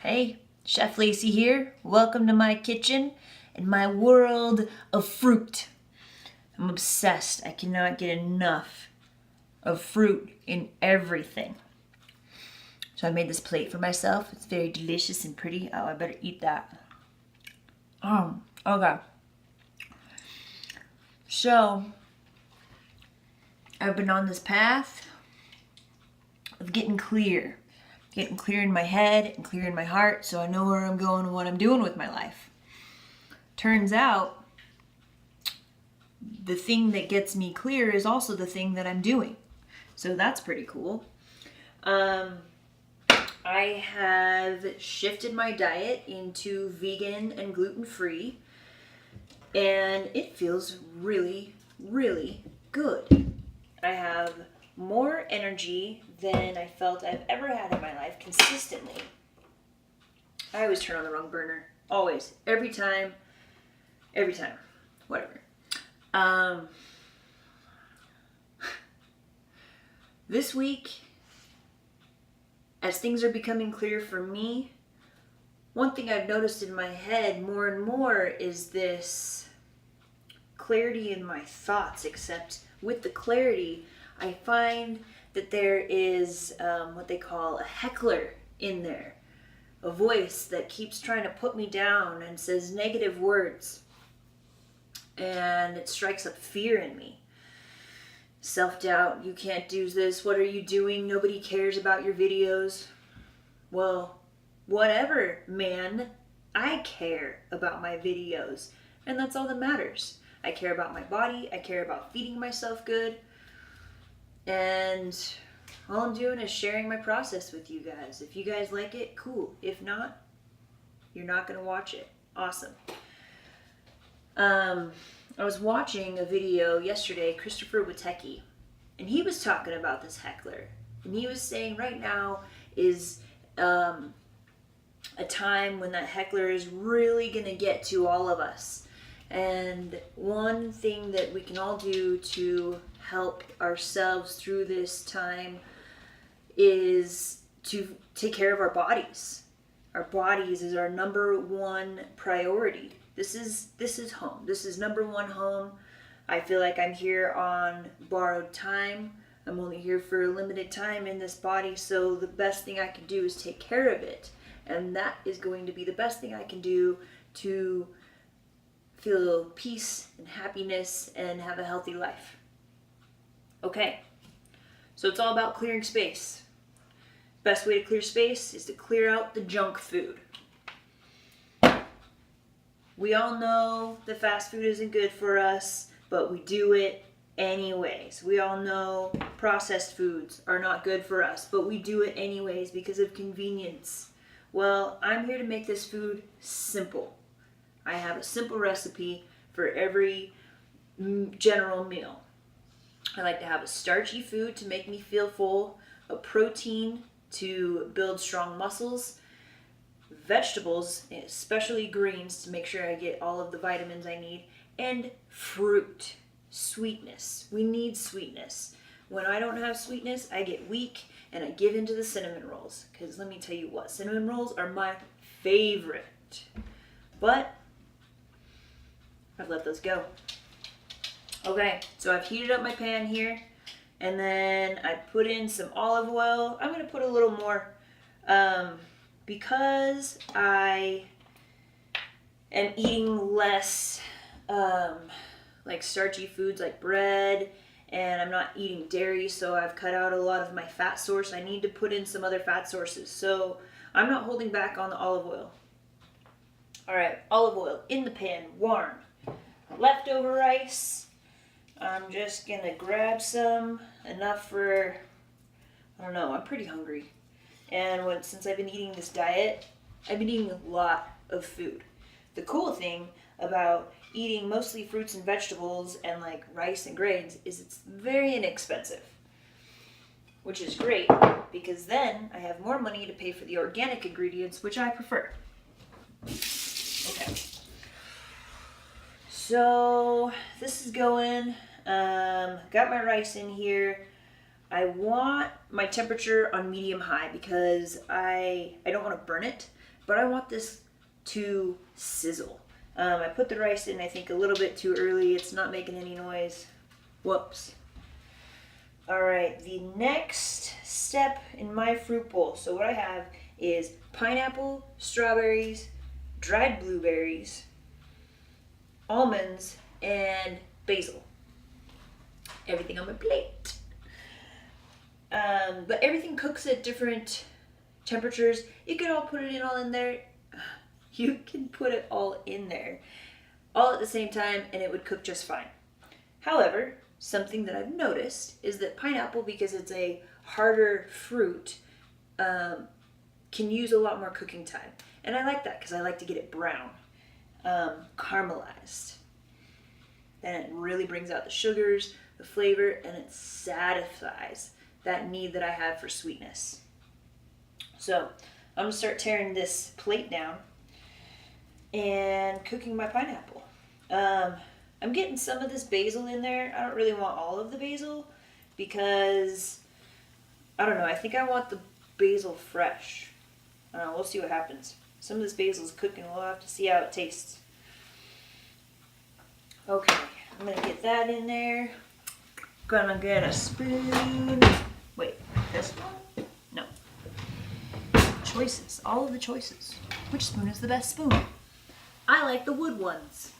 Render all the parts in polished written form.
Hey, Chef Lacey here. Welcome to my kitchen and my world of fruit. I'm obsessed. I cannot get enough of fruit in everything. So I made this plate for myself. It's very delicious and pretty. Oh, I better eat that. Okay. So, I've been on this path of getting clear in my head and clear in my heart so I know where I'm going and what I'm doing with my life. Turns out, the thing that gets me clear is also the thing that I'm doing. So that's pretty cool. I have shifted my diet into vegan and gluten-free, and it feels really, really good. I have more energy than I felt I've ever had in my life consistently. I always turn on the wrong burner. Always. Every time. Whatever. This week, as things are becoming clear for me, one thing I've noticed in my head more and more is this clarity in my thoughts, except with the clarity, I find that there is what they call a heckler in there. A voice that keeps trying to put me down and says negative words. And it strikes up fear in me. Self-doubt, you can't do this, what are you doing, nobody cares about your videos. Well, whatever, man. I care about my videos, and that's all that matters. I care about my body, I care about feeding myself good, and all I'm doing is sharing my process with you guys. If you guys like it, cool. If not, you're not going to watch it. Awesome. I was watching a video yesterday, Christopher Witecki, and he was talking about this heckler. And he was saying right now is a time when that heckler is really going to get to all of us. And one thing that we can all do to help ourselves through this time is to take care of our bodies. Our bodies is our number one priority. This is home. This is number one home. I feel like I'm here on borrowed time. I'm only here for a limited time in this body, so the best thing I can do is take care of it. And that is going to be the best thing I can do to feel peace and happiness and have a healthy life. Okay, so it's all about clearing space. Best way to clear space is to clear out the junk food. We all know that fast food isn't good for us, but we do it anyways. We all know processed foods are not good for us, but we do it anyways because of convenience. Well, I'm here to make this food simple. I have a simple recipe for every general meal. I like to have a starchy food to make me feel full, a protein to build strong muscles, vegetables, especially greens, to make sure I get all of the vitamins I need, and fruit, sweetness. We need sweetness. When I don't have sweetness, I get weak and I give into the cinnamon rolls, because let me tell you what, cinnamon rolls are my favorite. But I've let those go. Okay, so I've heated up my pan here, and then I put in some olive oil. I'm going to put a little more because I am eating less like starchy foods like bread, and I'm not eating dairy, so I've cut out a lot of my fat source. I need to put in some other fat sources, so I'm not holding back on the olive oil. Alright, olive oil in the pan, warm. Leftover rice. I'm just going to grab some, enough for, I don't know, I'm pretty hungry. And since I've been eating this diet, I've been eating a lot of food. The cool thing about eating mostly fruits and vegetables and like rice and grains is it's very inexpensive. Which is great, because then I have more money to pay for the organic ingredients, which I prefer. Okay. So this is going, got my rice in here. I want my temperature on medium high because I don't want to burn it, but I want this to sizzle. I put the rice in, I think, a little bit too early. It's not making any noise. Whoops. All right, the next step in my fruit bowl. So what I have is pineapple, strawberries, dried blueberries, almonds, and basil. Everything on my plate. But everything cooks at different temperatures. You can all put it all in there. You can put it all in there all at the same time and it would cook just fine. However, something that I've noticed is that pineapple, because it's a harder fruit, can use a lot more cooking time. And I like that because I like to get it brown, caramelized. Then it really brings out the sugars, the flavor, and it satisfies that need that I have for sweetness. So I'm gonna start tearing this plate down and cooking my pineapple. I'm getting some of this basil in there. I don't really want all of the basil because, I don't know, I think I want the basil fresh. We'll see what happens. Some of this basil is cooking. We'll have to see how it tastes. Okay, I'm going to get that in there. Gonna get a spoon. Wait, this one? No. Choices. All of the choices. Which spoon is the best spoon? I like the wood ones.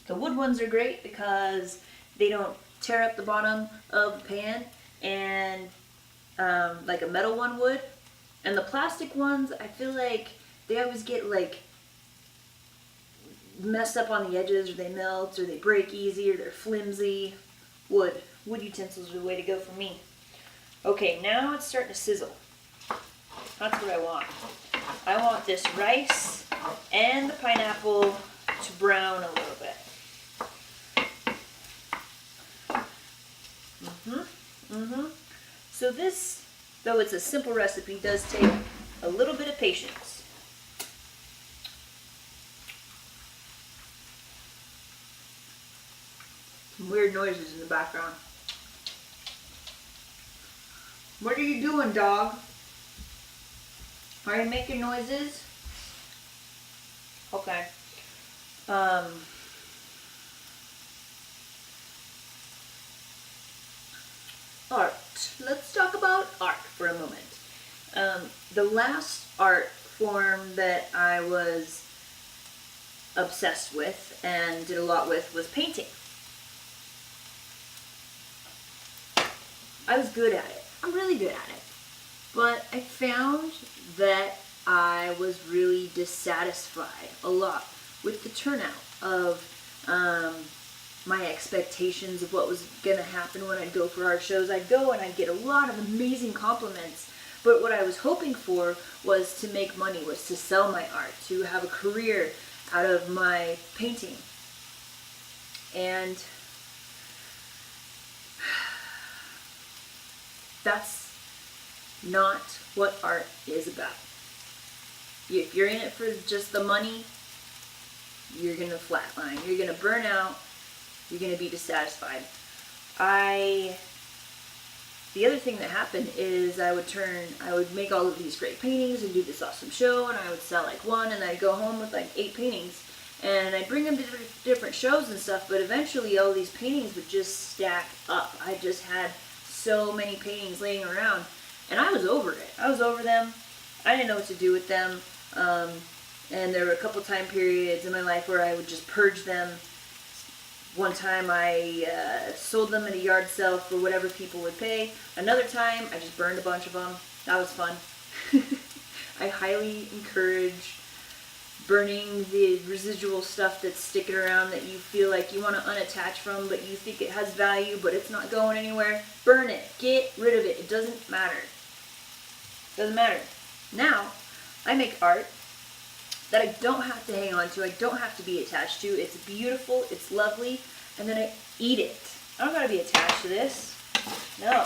The wood ones are great because they don't tear up the bottom of the pan and like a metal one would. And the plastic ones, I feel like they always get like messed up on the edges, or they melt, or they break easy, or they're flimsy. Wood utensils are the way to go for me. Okay, now it's starting to sizzle. That's what I want. I want this rice and the pineapple to brown a little bit. So this, though it's a simple recipe, does take a little bit of patience. Some weird noises in the background. What are you doing, dog? Are you making noises? Okay. Art. Let's talk about art for a moment. The last art form that I was obsessed with and did a lot with was painting. I was good at it. I'm really good at it. But I found that I was really dissatisfied a lot with the turnout of my expectations of what was going to happen when I'd go for art shows. I'd go and I'd get a lot of amazing compliments, but what I was hoping for was to make money, was to sell my art, to have a career out of my painting. And that's not what art is about. If you're in it for just the money, you're going to flatline. You're going to burn out. You're going to be dissatisfied. The other thing that happened is I would make all of these great paintings and do this awesome show, and I would sell like one, and I'd go home with like 8 paintings, and I'd bring them to different shows and stuff, but eventually all these paintings would just stack up. I just had so many paintings laying around, and I was over it. I was over them. I didn't know what to do with them, and there were a couple time periods in my life where I would just purge them. One time I sold them at a yard sale for whatever people would pay. Another time I just burned a bunch of them. That was fun. I highly encourage burning the residual stuff that's sticking around that you feel like you want to unattach from, but you think it has value, but it's not going anywhere. Burn it. Get rid of it. It doesn't matter. Doesn't matter. Now, I make art that I don't have to hang on to, I don't have to be attached to. It's beautiful, it's lovely, and then I eat it. I don't gotta be attached to this. No.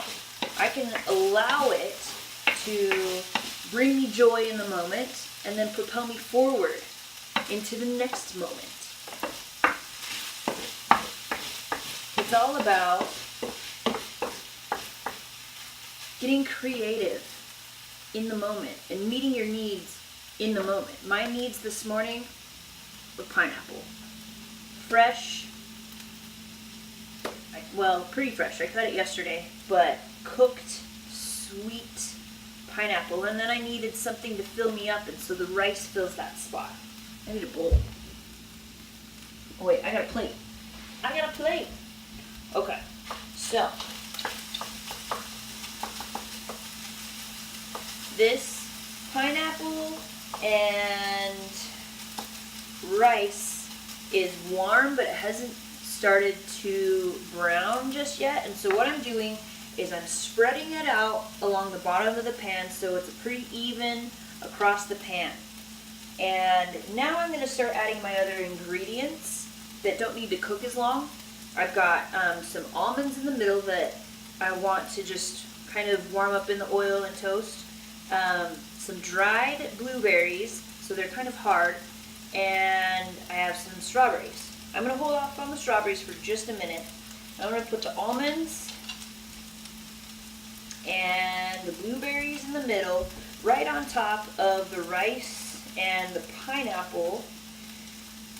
I can allow it to bring me joy in the moment and then propel me forward into the next moment. It's all about getting creative in the moment and meeting your needs in the moment. My needs this morning were pineapple. Fresh, well, pretty fresh. I cut it yesterday, but cooked, sweet pineapple. And then I needed something to fill me up, and so the rice fills that spot. I need a bowl. Oh wait, I got a plate. Okay, so this pineapple and rice is warm, but it hasn't started to brown just yet. And so what I'm doing is I'm spreading it out along the bottom of the pan so it's pretty even across the pan. And now I'm going to start adding my other ingredients that don't need to cook as long. I've got some almonds in the middle that I want to just kind of warm up in the oil and toast. Some dried blueberries, so they're kind of hard, and I have some strawberries. I'm going to hold off on the strawberries for just a minute. I'm going to put the almonds and the blueberries in the middle, right on top of the rice and the pineapple,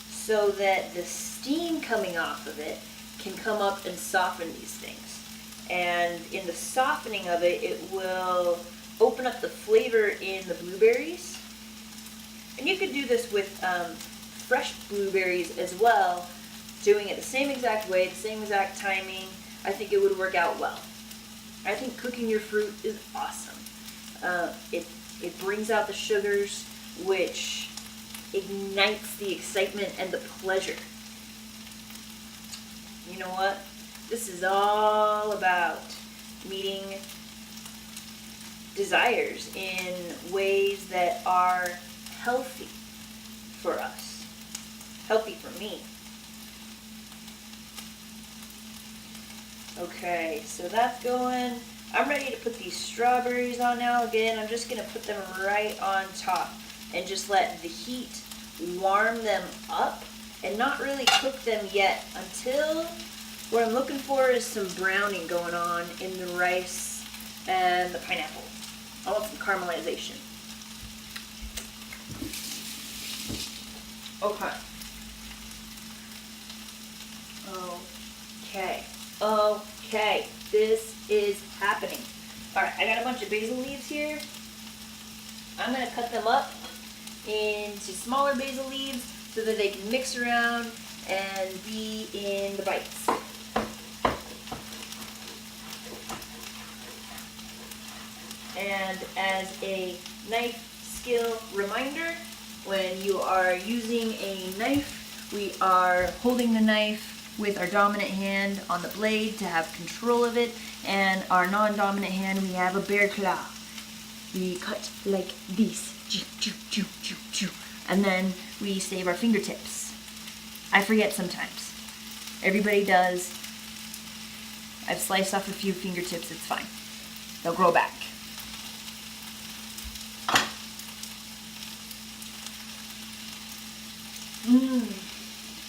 so that the steam coming off of it can come up and soften these things. And in the softening of it, it will open up the flavor in the blueberries. And you could do this with fresh blueberries as well, doing it the same exact way, the same exact timing. I think it would work out well. I think cooking your fruit is awesome. It brings out the sugars, which ignites the excitement and the pleasure. You know what? This is all about meeting desires in ways that are healthy for us, healthy for me. Okay, so that's going. I'm ready to put these strawberries on now. Again, I'm just going to put them right on top and just let the heat warm them up and not really cook them yet until what I'm looking for is some browning going on in the rice and the pineapple. I want some caramelization. Okay. Okay, this is happening. Alright, I got a bunch of basil leaves here. I'm going to cut them up into smaller basil leaves so that they can mix around and be in the bites. And as a knife skill reminder, when you are using a knife, we are holding the knife with our dominant hand on the blade to have control of it, and our non-dominant hand, we have a bear claw. We cut like this, and then we save our fingertips. I forget sometimes. Everybody does. I've sliced off a few fingertips, it's fine. They'll grow back.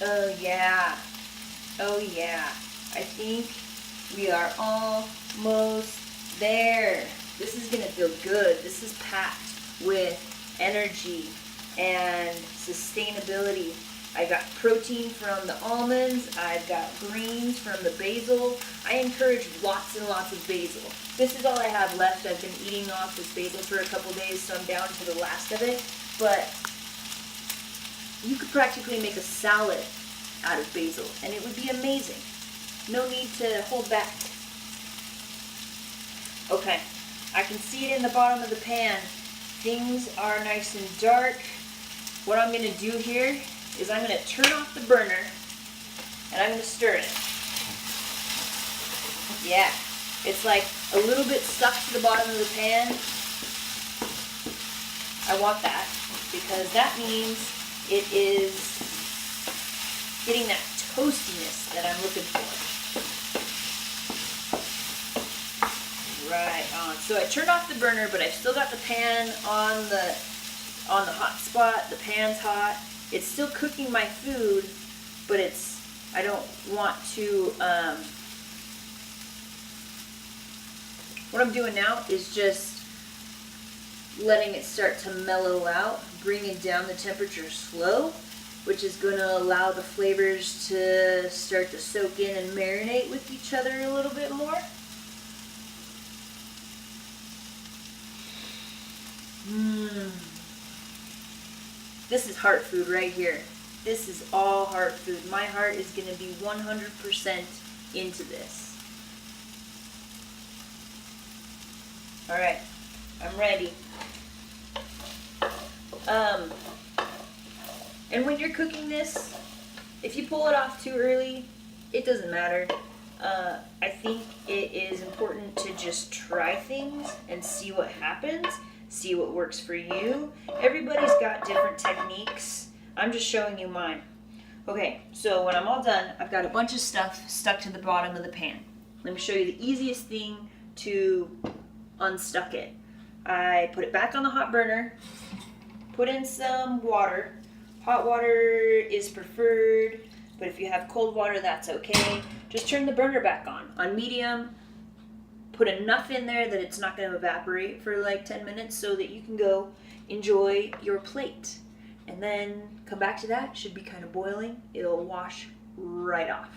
Oh yeah. Oh yeah. I think we are almost there. This is gonna feel good. This is packed with energy and sustainability. I got protein from the almonds. I've got greens from the basil. I encourage lots and lots of basil. This is all I have left. I've been eating off this basil for a couple days, so I'm down to the last of it. But you could practically make a salad out of basil, and it would be amazing. No need to hold back. Okay, I can see it in the bottom of the pan. Things are nice and dark. What I'm going to do here is I'm going to turn off the burner, and I'm going to stir it. Yeah, it's like a little bit stuck to the bottom of the pan. I want that, because that means it is getting that toastiness that I'm looking for. Right on. So I turned off the burner, but I've still got the pan on the hot spot. The pan's hot. It's still cooking my food, but I don't want to, what I'm doing now is just letting it start to mellow out, bringing down the temperature slow, which is going to allow the flavors to start to soak in and marinate with each other a little bit more. This is heart food right here. This is all heart food. My heart is going to be 100% into this. All right, I'm ready. And when you're cooking this, if you pull it off too early, it doesn't matter. I think it is important to just try things and see what happens, see what works for you. Everybody's got different techniques. I'm just showing you mine. Okay, so when I'm all done, I've got a bunch of stuff stuck to the bottom of the pan. Let me show you the easiest thing to unstuck it. I put it back on the hot burner, put in some water. Hot water is preferred, but if you have cold water, that's okay. Just turn the burner back on medium. Put enough in there that it's not going to evaporate for like 10 minutes so that you can go enjoy your plate. And then come back to that. Should be kind of boiling. It'll wash right off.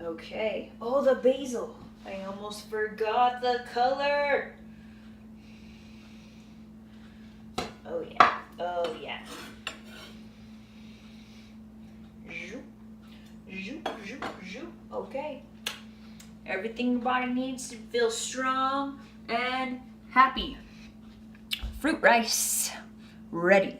Okay. Oh, the basil. I almost forgot the color. Oh yeah. Oh yeah. Okay. Everything your body needs to feel strong and happy. Fruit rice ready.